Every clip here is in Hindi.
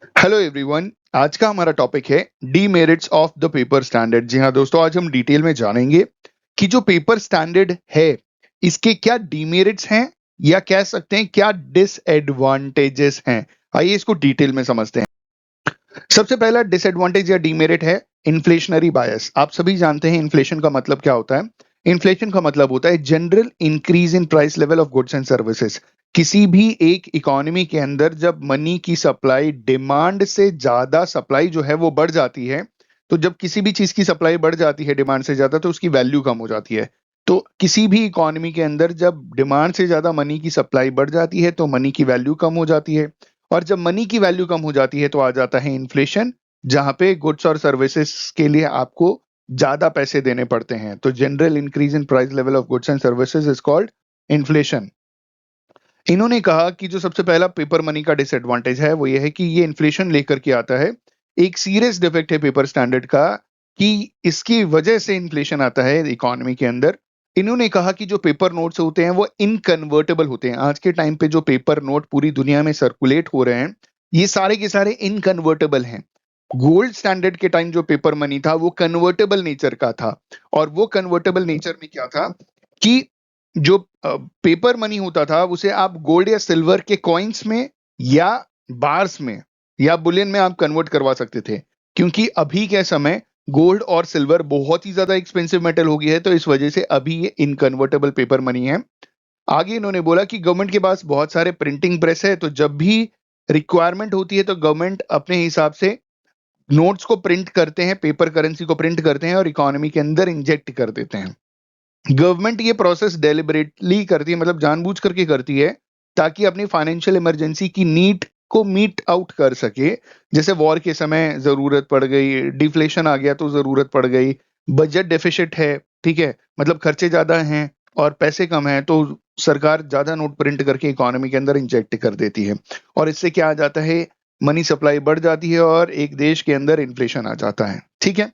Hello everyone. आज का हमारा टॉपिक है demerits of the paper standard. जी हाँ दोस्तों, आज हम डिटेल में जानेंगे कि जो पेपर स्टैंडर्ड है इसके क्या डीमेरिट्स हैं या कह सकते हैं क्या डिसएडवांटेजेस हैं। आइए इसको डिटेल में समझते हैं। सबसे पहला डिसएडवांटेज या डीमेरिट है इन्फ्लेशनरी बायस। आप सभी जानते हैं इन्फ्लेशन का मतलब क्या होता है। इन्फ्लेशन का मतलब होता है general increase in price level of goods and services. किसी भी एक इकोनॉमी के अंदर जब मनी की सप्लाई डिमांड से ज्यादा सप्लाई जो है वो बढ़ जाती है, तो जब किसी भी चीज की सप्लाई बढ़ जाती है डिमांड से ज्यादा तो उसकी वैल्यू कम हो जाती है। तो किसी भी इकोनॉमी के अंदर जब डिमांड से ज्यादा मनी की सप्लाई बढ़ जाती है तो मनी की वैल्यू कम हो जाती है, और जब मनी की वैल्यू कम हो जाती है तो आ जाता है इन्फ्लेशन, जहां पे गुड्स और सर्विसेज के लिए आपको ज्यादा पैसे देने पड़ते हैं। तो general increase in price level of goods and services is called inflation. इन्होंने कहा कि जो सबसे पहला पेपर मनी का डिसएडवांटेज है वो ये है कि ये इन्फ्लेशन लेकर के आता है। एक सीरियस डिफेक्ट है पेपर स्टैंडर्ड का कि इसकी वजह से इन्फ्लेशन आता है इकोनॉमी के अंदर। इन्होंने कहा कि जो पेपर नोट्स होते हैं वो इनकन्वर्टेबल होते हैं। आज के टाइम पे जो पेपर नोट पूरी दुनिया में सर्कुलेट हो रहे हैं ये सारे के सारे इनकन्वर्टेबल हैं। गोल्ड स्टैंडर्ड के टाइम जो पेपर मनी था वो कन्वर्टेबल नेचर का था, और वो कन्वर्टेबल नेचर में क्या था कि जो पेपर मनी होता था उसे आप गोल्ड या सिल्वर के कॉइन्स में या बार्स में या बुलियन में आप कन्वर्ट करवा सकते थे। क्योंकि अभी के समय गोल्ड और सिल्वर बहुत ही ज्यादा एक्सपेंसिव मेटल हो गया है, तो इस वजह से अभी ये इनकन्वर्टेबल पेपर मनी है। आगे इन्होंने बोला कि गवर्नमेंट के पास बहुत सारे प्रिंटिंग प्रेस है, तो जब भी रिक्वायरमेंट होती है तो गवर्नमेंट अपने हिसाब से नोट्स को प्रिंट करते हैं, पेपर करेंसी को प्रिंट करते हैं और इकोनॉमी के अंदर इंजेक्ट कर देते हैं। गवर्नमेंट ये प्रोसेस डेलिबरेटली करती है, मतलब जानबूझ करके करती है, ताकि अपनी फाइनेंशियल इमरजेंसी की नीड को मीट आउट कर सके। जैसे वॉर के समय जरूरत पड़ गई, डिफ्लेशन आ गया तो जरूरत पड़ गई, बजट डेफिसिट है, ठीक है, मतलब खर्चे ज्यादा हैं और पैसे कम हैं, तो सरकार ज्यादा नोट प्रिंट करके इकोनॉमी के अंदर इंजेक्ट कर देती है। और इससे क्या आ जाता है, मनी सप्लाई बढ़ जाती है और एक देश के अंदर इन्फ्लेशन आ जाता है। ठीक है।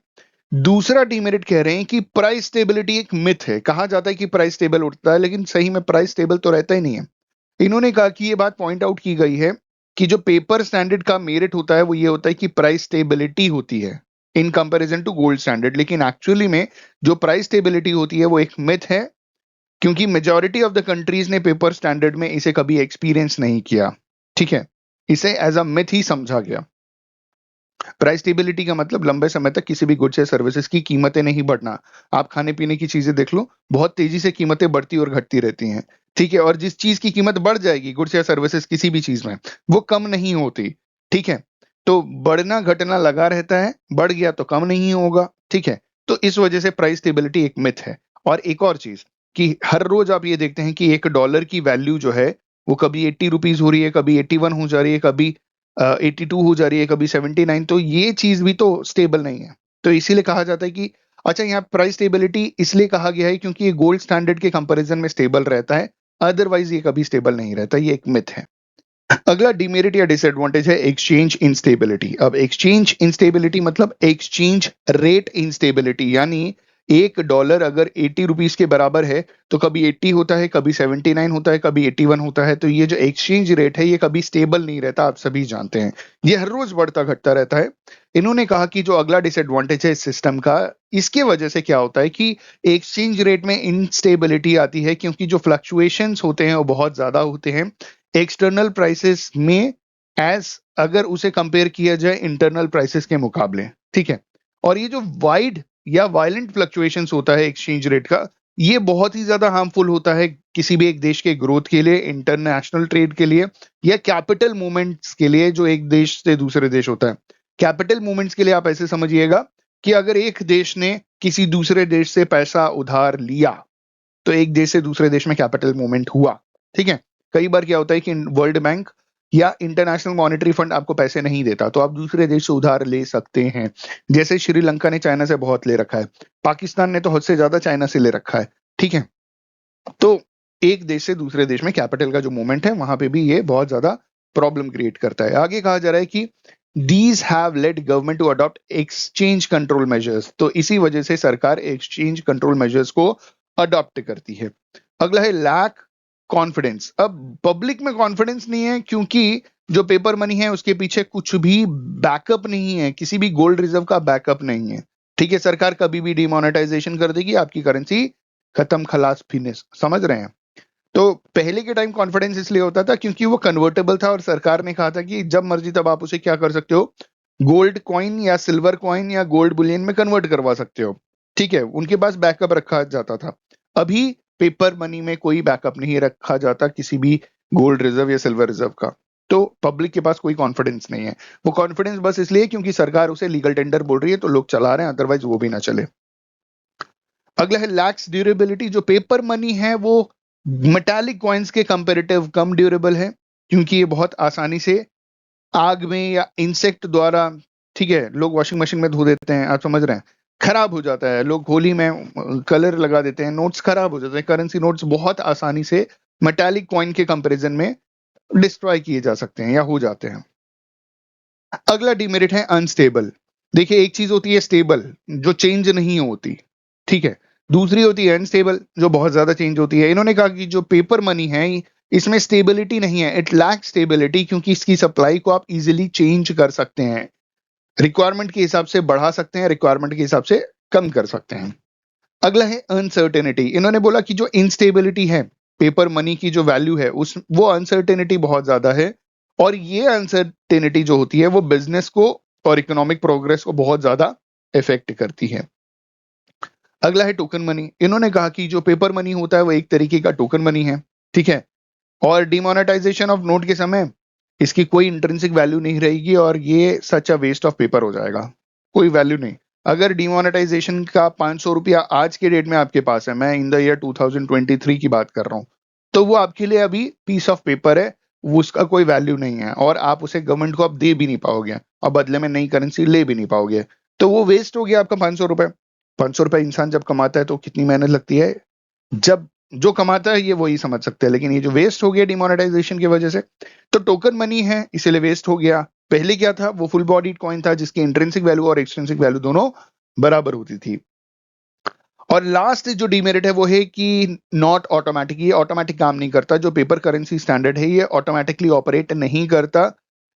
दूसरा डीमेरिट कह रहे हैं कि प्राइस स्टेबिलिटी एक मिथ है। कहा जाता है कि प्राइस स्टेबल उठता है, लेकिन सही में प्राइस स्टेबल तो रहता ही नहीं है। इन्होंने कहा कि ये बात पॉइंट आउट की गई है कि जो पेपर स्टैंडर्ड का मेरिट होता है वो ये होता है कि प्राइस स्टेबिलिटी होती है in comparison to gold standard. लेकिन एक्चुअली में जो प्राइस स्टेबिलिटी होती है वो एक मिथ है, क्योंकि मेजॉरिटी ऑफ द कंट्रीज ने पेपर स्टैंडर्ड में इसे कभी एक्सपीरियंस नहीं किया। ठीक है, इसे एज अ मिथ ही समझा गया। प्राइस स्टेबिलिटी का मतलब लंबे समय तक किसी भी गुड्स या सर्विसेज की कीमतें नहीं बढ़ना। आप खाने पीने की चीजें देख लो, बहुत तेजी से कीमतें बढ़ती और घटती रहती हैं। ठीक है, और जिस चीज की कीमत बढ़ जाएगी गुड्स या सर्विसेज किसी भी चीज में, वो कम नहीं होती। ठीक है, तो बढ़ना घटना लगा रहता है, बढ़ गया तो कम नहीं होगा। ठीक है, तो इस वजह से प्राइस स्टेबिलिटी एक मिथ है। और एक और चीज कि हर रोज आप ये देखते हैं कि $1 की वैल्यू जो है वो कभी 80 रुपीज हो रही है, कभी 81 हो जा रही है, कभी 82 हो जा रही है, कभी 79। तो ये चीज भी तो स्टेबल नहीं है। तो इसीलिए कहा जाता है कि अच्छा, यहाँ प्राइस स्टेबिलिटी इसलिए कहा गया है क्योंकि ये गोल्ड स्टैंडर्ड के कंपैरिजन में स्टेबल रहता है, अदरवाइज ये कभी स्टेबल नहीं रहता। ये एक मिथ है। अगला डिमेरिट या डिसएडवांटेज है एक्सचेंज इंस्टेबिलिटी। अब एक्सचेंज इंस्टेबिलिटी मतलब एक्सचेंज रेट इंस्टेबिलिटी, यानी $1 अगर 80 रुपीज के बराबर है तो कभी 80 होता है, कभी 79 होता है, कभी 81 होता है। तो ये जो एक्सचेंज रेट है ये कभी स्टेबल नहीं रहता, आप सभी जानते हैं, ये हर रोज बढ़ता घटता रहता है। इन्होंने कहा कि जो अगला डिसएडवांटेज है इस सिस्टम का, इसके वजह से क्या होता है कि एक्सचेंज रेट में इंस्टेबिलिटी आती है, क्योंकि जो फ्लक्चुएशंस होते हैं वो बहुत ज्यादा होते हैं एक्सटर्नल प्राइसेस में, एज अगर उसे कंपेयर किया जाए इंटरनल प्राइसेस के मुकाबले। ठीक है, और ये जो वाइड या वायलेंट फ्लक्चुएशंस होता है एक्सचेंज रेट का, ये बहुत ही ज्यादा हार्मफुल होता है किसी भी एक देश के ग्रोथ के लिए, इंटरनेशनल ट्रेड के लिए, या कैपिटल मूवमेंट्स के लिए जो एक देश से दूसरे देश होता है। कैपिटल मूवमेंट्स के लिए आप ऐसे समझिएगा कि अगर एक देश ने किसी दूसरे देश से पैसा उधार लिया तो एक देश से दूसरे देश में कैपिटल मूवमेंट हुआ। ठीक है, कई बार क्या होता है कि वर्ल्ड बैंक या इंटरनेशनल मॉनेटरी फंड आपको पैसे नहीं देता तो आप दूसरे देश से उधार ले सकते हैं। जैसे श्रीलंका ने चाइना से बहुत ले रखा है, पाकिस्तान ने तो हद से ज्यादा चाइना से ले रखा है। ठीक है, तो एक देश से दूसरे देश में कैपिटल का जो मूवमेंट है वहां पे भी ये बहुत ज्यादा प्रॉब्लम क्रिएट करता है। आगे कहा जा रहा है कि these have led government to adopt exchange control measures. तो इसी वजह से सरकार एक्सचेंज कंट्रोल मेजर्स को अडॉप्ट करती है। अगला है लैक कॉन्फिडेंस। अब पब्लिक में कॉन्फिडेंस नहीं है, क्योंकि जो पेपर मनी है उसके पीछे कुछ भी बैकअप नहीं है, किसी भी गोल्ड रिजर्व का बैकअप नहीं है। ठीक है, सरकार कभी भी डिमोनेटाइजेशन कर देगी, आपकी करेंसी खत्म, खलास, फिनिश। समझ रहे हैं? तो पहले के टाइम कॉन्फिडेंस इसलिए होता था क्योंकि वो कन्वर्टेबल था और सरकार ने कहा था कि जब मर्जी तब आप उसे क्या कर सकते हो, गोल्ड कॉइन या सिल्वर कॉइन या गोल्ड बुलियन में कन्वर्ट करवा सकते हो। ठीक है, उनके पास बैकअप रखा जाता था। अभी पेपर मनी में कोई बैकअप नहीं रखा जाता किसी भी गोल्ड रिजर्व या सिल्वर रिजर्व का। तो पब्लिक के पास कोई कॉन्फिडेंस नहीं है। वो कॉन्फिडेंस बस इसलिए क्योंकि सरकार उसे लीगल टेंडर बोल रही है तो लोग चला रहे हैं, अदरवाइज वो भी ना चले। अगला है लैक्स ड्यूरेबिलिटी। जो पेपर मनी है वो मेटालिक कॉइन्स के कंपैरेटिव कम ड्यूरेबल है क्योंकि ये बहुत आसानी से आग में या इंसेक्ट द्वारा, ठीक है, लोग वॉशिंग मशीन में धो देते हैं, आप समझ रहे हैं, खराब हो जाता है। लोग होली में कलर लगा देते हैं, नोट्स खराब हो जाते हैं। करेंसी नोट्स बहुत आसानी से मेटालिक कॉइन के कंपैरिजन में डिस्ट्रॉय किए जा सकते हैं या हो जाते हैं। अगला डिमेरिट है अनस्टेबल। देखिए, एक चीज होती है स्टेबल जो चेंज नहीं होती, ठीक है, दूसरी होती है अनस्टेबल जो बहुत ज्यादा चेंज होती है। इन्होंने कहा कि जो पेपर मनी है इसमें स्टेबिलिटी नहीं है, इट लैक स्टेबिलिटी, क्योंकि इसकी सप्लाई को आप इजीली चेंज कर सकते हैं, रिक्वायरमेंट के हिसाब से बढ़ा सकते हैं, रिक्वायरमेंट के हिसाब से कम कर सकते हैं। अगला है अनसर्टेनिटी। इन्होंने बोला कि जो इंस्टेबिलिटी है पेपर मनी की, जो वैल्यू है उस वो अनसर्टेनिटी बहुत ज्यादा है, और ये अनसर्टेनिटी जो होती है वो बिजनेस को और इकोनॉमिक प्रोग्रेस को बहुत ज्यादा इफेक्ट करती है। अगला है टोकन मनी। इन्होंने कहा कि जो पेपर मनी होता है वो एक तरीके का टोकन मनी है, ठीक है, और डिमोनेटाइजेशन ऑफ नोट के समय इसकी कोई इंट्रिंसिक वैल्यू नहीं रहेगी और ये सच अ वेस्ट ऑफ पेपर हो जाएगा, कोई वैल्यू नहीं। अगर डिमोनेटाइजेशन का 500 रुपया आज के डेट में आपके पास है, मैं इन द ईयर 2023 की बात कर रहा हूं, तो वो आपके लिए अभी पीस ऑफ पेपर है, वो उसका कोई वैल्यू नहीं है और आप उसे गवर्नमेंट को आप दे भी नहीं पाओगे और बदले में नई करेंसी ले भी नहीं पाओगे, तो वो वेस्ट हो गया आपका 500 रुपए। 500 रुपए इंसान जब कमाता है तो कितनी मेहनत लगती है, जब जो कमाता है ये वही समझ सकते हैं, लेकिन ये जो वेस्ट हो गया डिमोनेटाइजेशन की वजह से, तो टोकन मनी है इसलिए वेस्ट हो गया। पहले क्या था, वो फुल बॉडी कॉइन था जिसकी इंट्रिंसिक वैल्यू और एक्सट्रिंसिक वैल्यू दोनों बराबर होती थी। और लास्ट जो डीमेरिट है वो है कि नॉट ऑटोमेटिक, ये ऑटोमेटिक काम नहीं करता। जो पेपर करेंसी स्टैंडर्ड है ये ऑटोमेटिकली ऑपरेट नहीं करता,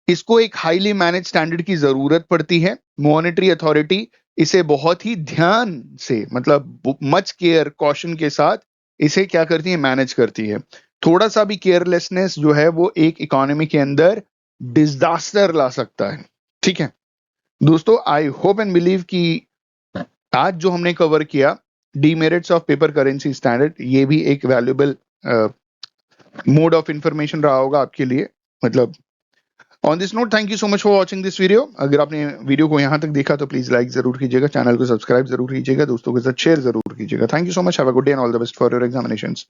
इसको एक हाईली मैनेज स्टैंडर्ड की जरूरत पड़ती है। मॉनेटरी अथॉरिटी इसे बहुत ही ध्यान से, मतलब मच केयर कॉशन के साथ इसे क्या करती है, मैनेज करती है। थोड़ा सा भी केयरलेसनेस जो है वो एक इकोनॉमी के अंदर डिजास्टर ला सकता है। ठीक है दोस्तों, आई होप एंड बिलीव कि आज जो हमने कवर किया demerits of paper currency standard, ये भी एक वैल्यूएबल मोड ऑफ इंफॉर्मेशन रहा होगा आपके लिए। मतलब on this note, thank you so much for watching this video. अगर आपने वीडियो को यहाँ तक देखा तो प्लीज लाइक जरूर कीजिएगा, चैनल को सब्सक्राइब जरूर कीजिएगा, दोस्तों के साथ शेयर जरूर कीजिएगा। Thank you so much, have a good day and all the best for your examinations.